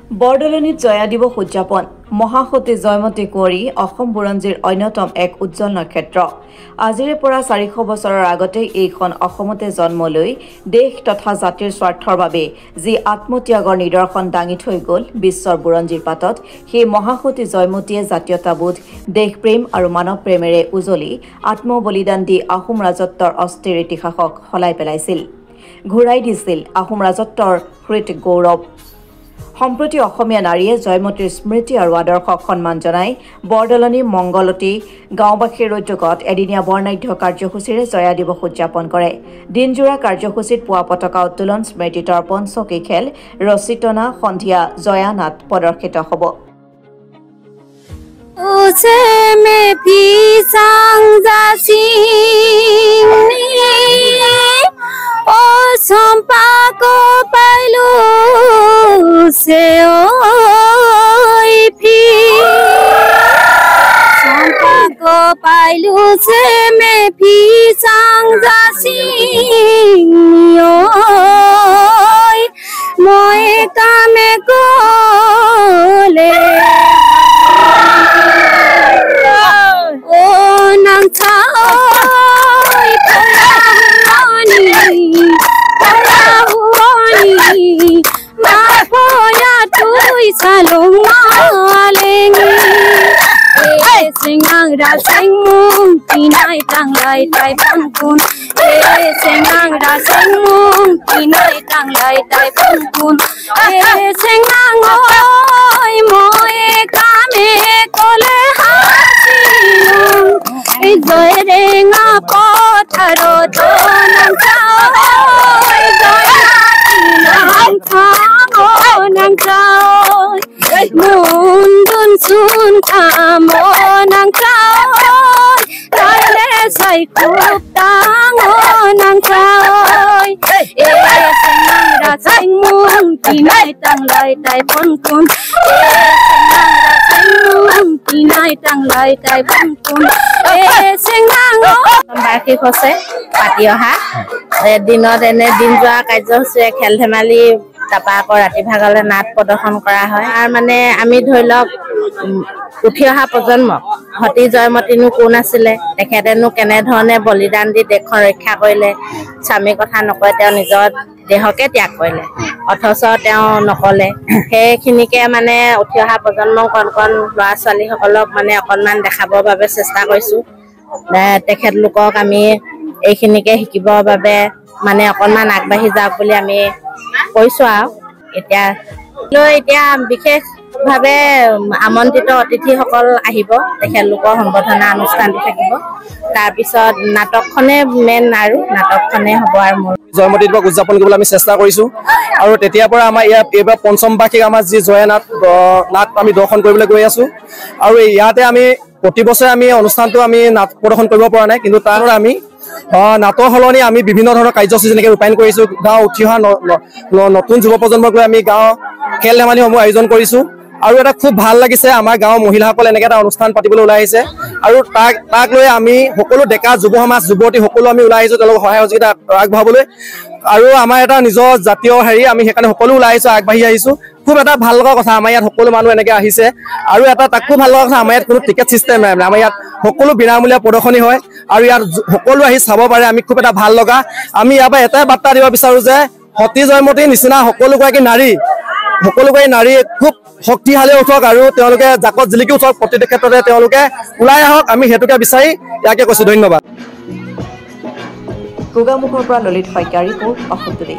বৰদলনিত জয়া দিৱস উদযাপন মহাসতী জয়মতী কুঁৱৰী অসম বুৰঞ্জীৰ অন্যতম এক উজ্জ্বল নক্ষত্ৰ আজিৰে পৰা 400 বছৰৰ আগতে এইখন অসমতে জন্ম লৈ দেশ তথা জাতিৰ স্বাৰ্থৰ বাবে যি আত্মত্যাগৰ নিদৰ্শন দাঙি থৈ গ'ল বিশ্বৰ বুৰঞ্জীৰ পাতত সেই মহাসতী জয়মতীয়ে জাতীয়তাবোধ দেশপ্ৰেম আৰু মানৱ প্ৰেমেৰে উজলি আত্মবলিদান দি আহোম ৰাজত্বৰ অস্থিৰ ইতিহাসক সলাই পেলাইছিল ঘূৰাই দিছিল আহোম ৰাজত্বৰ হৃত গৌৰৱ সম্প্ৰতি অসমীয়া নাৰীয়ে জয়মতীৰ স্মৃতি আৰু আদৰ্শক সন্মান জনাই বৰদলনি মংগলতী গাঁওবাসীৰ উদ্যোগত এদিনীয়া বৰ্ণাঢ্য কাৰ্যসূচীৰে জয়া দিৱস উদযাপন কৰে দিনজোৰা কাৰ্যসূচীত পুৱা পতাকা উত্তোলন স্মৃতি তৰ্পণ চকী খেল ৰচিতনা সন্ধিয়া জয়া নাট প্ৰদৰ্শিত হ'ব se oi phi sampako pailu se me phi sang ja sing oi moi kame kole o nang thai pani salong malengi sengang ra sengmung pinai tang lai tai pangkun sengang ra sengmung pinai tang lai tai pangkun sengang oi moe kame kole hasilu joy renga potharo tonang chai joy nang nang chai mundun sun khamo nang chai lai le sai kup tang nang chai senang ra sing mung pinai tang lai tai pon kun senang ra sing mung pinai tang lai tai pon kun senang বাৰ্ষিক হৈছে পাতি অহা দিনত এনে দিন যোৱা কাৰ্যসূচীৰে খেল ধেমালি তাৰপা আকৌ ৰাতি ভাগলৈ নাট প্ৰদৰ্শন কৰা হয় আৰু মানে আমি ধৰি লওক উঠি অহা প্ৰজন্ম সতী জয়মতীনো কোন আছিলে তেখেতেনো কেনেধৰণে বলিদান দি দেশখন ৰক্ষা কৰিলে স্বামীৰ কথা নকয় তেওঁ নিজৰ দেহকে ত্যাগ কৰিলে অথচ তেওঁ নকলে সেইখিনিকে মানে উঠি অহা প্ৰজন্মক কণ ল'ৰা ছোৱালীসকলক মানে অকণমান দেখাবৰ বাবে চেষ্টা কৰিছোঁ তেখেতলোকক আমি এইখিনিকে শিকিবৰ বাবে মানে অকণমান আগবাঢ়ি যাওক বুলি আমি কৈছোঁ আৰু এতিয়া বিশেষভাৱে আমন্ত্ৰিত অতিথিসকল আহিব তেখেতলোকৰ সম্বৰ্ধনা অনুষ্ঠানটো থাকিব তাৰপিছত নাটকখনে মেইন আৰু নাটকখনে হ'ব আৰু মোৰ জয়মতী দিৱস উদযাপন কৰিবলৈ আমি চেষ্টা কৰিছোঁ আৰু তেতিয়াৰ পৰা আমাৰ ইয়াত এইবাৰ পঞ্চম বাৰ্ষিক আমাৰ যি জয়া নাট আমি দৰ্শন কৰিবলৈ গৈ আছোঁ আৰু ইয়াতে আমি প্ৰতি বছৰে আমি অনুষ্ঠানটো আমি নাট প্ৰদৰ্শন কৰিব পৰা নাই কিন্তু তাৰ আমি নাটৰ সলনি আমি বিভিন্ন ধৰণৰ কাৰ্যসূচী যেনেকৈ ৰূপায়ণ কৰিছোঁ গাঁও উঠি অহা নতুন যুৱ প্ৰজন্মক লৈ আমি গাঁও খেল ধেমালিসমূহ আয়োজন কৰিছোঁ আৰু এটা খুব ভাল লাগিছে আমাৰ গাঁৱৰ মহিলাসকলে এনেকৈ এটা অনুষ্ঠান পাতিবলৈ ওলাই আহিছে আৰু তাক লৈ আমি সকলো ডেকা যুৱ সমাজ যুৱতী সকলো আমি ওলাই আহিছোঁ তেওঁলোকক সহায় সহযোগিতা আগবঢ়াবলৈ আৰু আমাৰ এটা নিজৰ জাতীয় আমি সেইকাৰণে সকলো ওলাই আহিছোঁ আগবাঢ়ি আহিছোঁ খুব এটা ভাল লগা কথা আমাৰ ইয়াত সকলো মানুহ এনেকৈ আহিছে আৰু এটা তাতকৈ ভাল লগা কথা আমাৰ ইয়াত কোনো টিকেট চিষ্টেম নাই আমাৰ ইয়াত সকলো বিনামূলীয়া প্ৰদৰ্শনী হয় আৰু ইয়াত সকলো আহি চাব পাৰে আমি খুব এটা ভাল লগা আমি ইয়াৰ পৰা এটাই বাৰ্তা দিব বিচাৰোঁ যে সতী জয়মতীৰ নিচিনা সকলোগৰাকী নাৰী খুব শক্তিশালী উঠক আৰু তেওঁলোকে জাকত জিলিকি উঠক প্ৰতিটো ক্ষেত্ৰতে তেওঁলোকে ওলাই আহক আমি সেইটোকে বিচাৰি ইয়াকে কৈছোঁ ধন্যবাদ গোগামুখৰ পৰা ললিত শইকীয়া ৰিপৰ্ট অসম টুডে।